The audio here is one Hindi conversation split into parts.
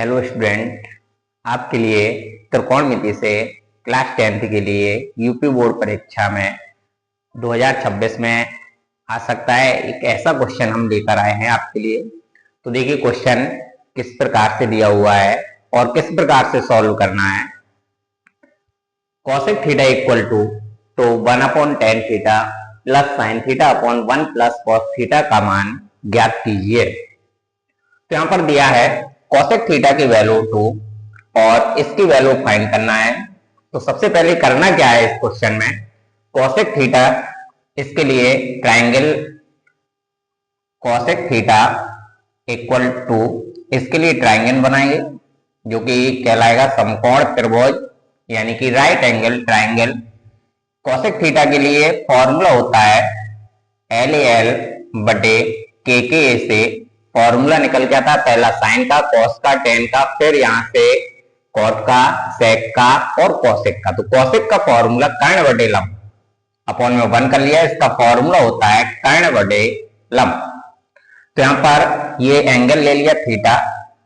हेलो स्टूडेंट, आपके लिए त्रिकोणमिति से क्लास 10th के लिए यूपी बोर्ड परीक्षा में 2026 में आ सकता है एक ऐसा क्वेश्चन हम लेकर आए हैं आपके लिए। तो देखिए क्वेश्चन किस प्रकार से दिया हुआ है और किस प्रकार से सॉल्व करना है। Cosec theta equal to 1/tan theta plus sine theta upon 1 plus cos theta का मान ज्ञात कीजिए। तो यहाँ पर दिया है कॉसेक थीटा की वैल्यू 2 और इसकी वैल्यू फाइंड करना है। तो सबसे पहले करना क्या है इस क्वेश्चन में, कॉसेक थीटा, इसके लिए triangle cosec theta equal to, इसके लिए ट्रायंगल बनाएंगे जो कि कहलाएगा समकोण त्रिभुज यानी कि right angle triangle. Cosec theta के लिए फॉर्मूला होता है LAL बटे KKA से फॉर्मूला निकल के आता है पहला साइन का, कॉस का, टेन का, फिर यहां से कॉट का, सेक का और कॉसेक का। तो कॉसेक का फॉर्मूला कर्ण बटे लंब अपॉन में 1 कर लिया, इसका फॉर्मूला होता है कर्ण बटे लंब। तो यहां पर ये एंगल ले लिया theta,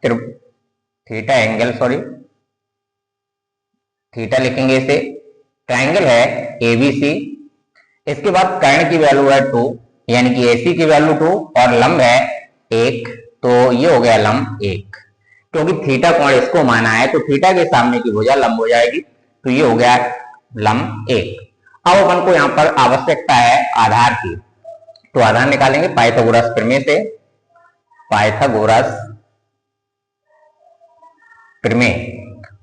theta angle, sorry theta लिखेंगे इसे, ट्रायंगल है ABC। इसके बाद कर्ण की वैल्यू है 2 यानी कि AC की वैल्यू 2 और लंब है 1, तो ये हो गया लंब 1। क्योंकि थीटा कोण इसको माना है तो थीटा के सामने की भुजा लंब हो जाएगी, तो ये हो गया लंब 1। अब अपन को यहाँ पर आवश्यकता है आधार की, तो आधार निकालेंगे पाइथागोरस प्रमेय से। पाइथागोरस प्रमेय,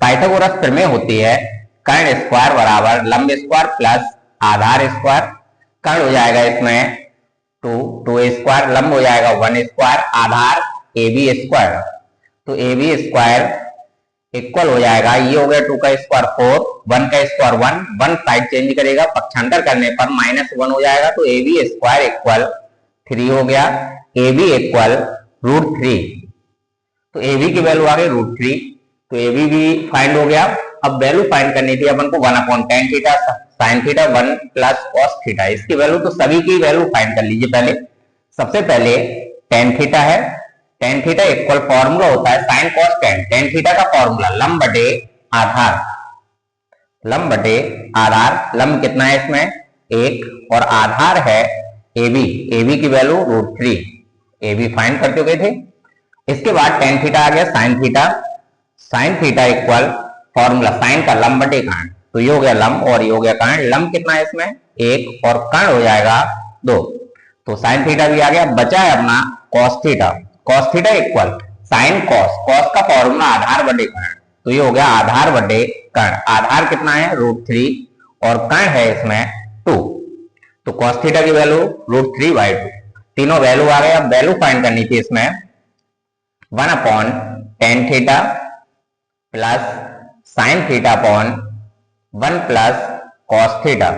पाइथागोरस प्रमेय होती है कर्ण स्क्वायर बराबर लंब स्क्वायर प्लस आधार स्क्वायर। कर्ण हो जाएगा इसमें 2 स्क्वायर, लंब हो जाएगा 1 स्क्वायर, आधार AB स्क्वायर। तो AB स्क्वायर इक्वल हो जाएगा, ये हो गया 2 का स्क्वायर 4, 1 का स्क्वायर 1 साइड चेंज करेगा, पक्षांतर करने पर -1 हो जाएगा। तो AB स्क्वायर इक्वल 3 हो गया, AB इक्वल √3। तो AB की वैल्यू आ गई √3, तो AB भी फाइंड हो गया। अब वैल्यू फाइंड करनी थी अपन को 1/tan theta sine theta 1 plus cos theta, इसकी वैल्यू, तो सभी की वैल्यू फाइंड कर लीजिए। पहले सबसे पहले tan थीटा है, tan थीटा इक्वल फॉर्मूला होता है sine cos tan, tan theta का फॉर्मूला लंब बटे आधार, लंब बटे आधार, लंब कितना है इसमें 1 और आधार है AB, AB की वैल्यू √3, AB फाइंड कर चुके थे। इसके बाद tan थीटा आ गया sine theta, sine theta equal formula sine का लंब बटे कर्ण, तो ये हो गया लंब और ये हो गया कर्ण। लंब कितना है इसमें 1 और कर्ण हो जाएगा 2, तो साइन थीटा भी आ गया। बचा है अपना cos theta, cos theta equal sine cos, cos का फॉर्मूला आधार बटे कर्ण, तो ये हो गया आधार बटे कर्ण। आधार कितना है √3 और कर्ण है इसमें 2, तो कॉस थीटा की वैल्यू √3/2, तीनों वैल्यू आ गए। अब वैल्यू फाइंड करनी थी इसमें 1/tan theta plus sine theta upon 1 plus cos theta,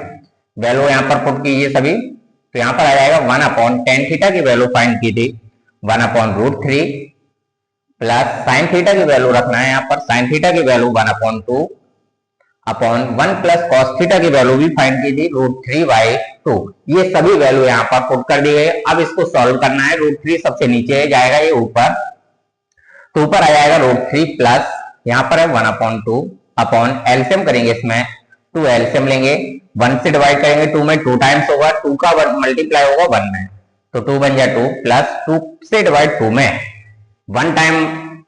value यहां पर पुट कीजिए सभी। तो यहां पर आ जाएगा 1/tan थीटा की वैल्यू फाइंड की थी 1/√3 प्लस साइन थीटा की वैल्यू रखना है यहां पर, साइन थीटा की value 1/2 upon 1 plus cos theta की वैल्यू भी फाइंड की थी √3/2। ये सभी वैल्यू यहां पर पुट कर दी गई। अब इसको सॉल्व करना है, √3 सबसे नीचे जाएगा, ये ऊपर, तो ऊपर आ जाएगा √3 प्लस यहां पर है 1/2 अपॉन एलसीएम करेंगे इसमें, 2 एलसीएम लेंगे, 1 से डिवाइड करेंगे 2 में 2 टाइम्स होगा, 2 का मल्टीप्लाई होगा 1 में, तो 2 बन जाए 2 प्लस 2 से डिवाइड 2 में 1 टाइम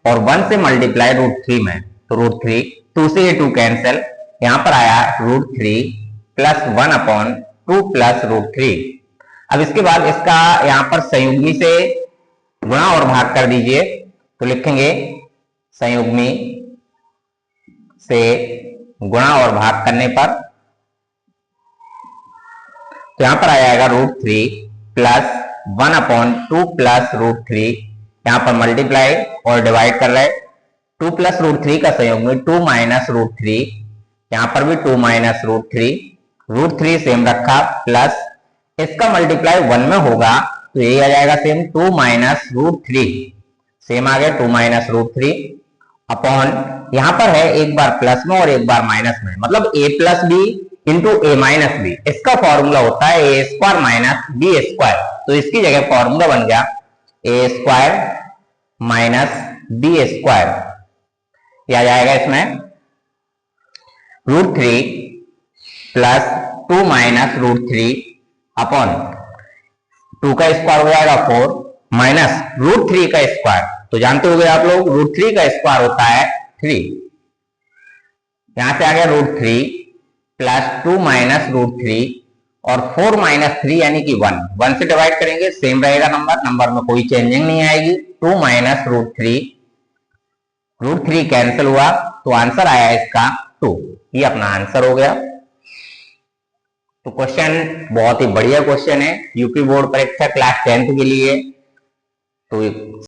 और 1 से मल्टीप्लाई √3 में, तो √3, 2 से ये 2 कैंसिल, यहां पर आया √3 प्लस 1/2 प्लस √3। अब इसके बाद इसका यहां पर संयुग्मी से गुणा और भाग कर दीजिए, तो लिखेंगे संयुग्मी से गुणा और भाग करने पर, तो यहां पर आ जाएगा √3 प्लस 1/2 प्लस √3, यहां पर मल्टीप्लाई और डिवाइड कर रहे, 2 प्लस √3 का संयुग्मी 2 माइनस √3, यहां पर भी 2 माइनस √3 सेम रखा, प्लस इसका मल्टीप्लाई 1 में होगा तो यही आ जाएगा सेम 2 माइनस √3, सेम आ गया 2 माइनस √3 अपॉन, यहां पर है एक बार प्लस में और एक बार माइनस में, मतलब a plus B into a minus B, इसका फॉर्मूला होता है a square minus b square, तो इसकी जगह फॉर्मूला बन गया a square minus b square, क्या जाएगा इसमें, √3 प्लस 2 माइनस √3 अपॉन 2 का स्क्वायर हो जाएगा 4 माइनस √3 का स्क्वायर, तो जानते होंगे आप लोग √3 का स्क्वायर होता है 3, यहां से आ गया √3 प्लस 2 माइनस √3 और 4 माइनस 3 यानी कि 1 से डिवाइड करेंगे सेम रहेगा नंबर में कोई चेंजिंग नहीं आएगी। 2 माइनस √3 कैंसिल हुआ तो आंसर आया इसका 2, ये अपना आंसर हो गया। तो क्वेश्चन बहुत ही बढ़िया क्वेश्चन है यूपी बोर्ड परीक्षा क्लास 10th के लिए। तो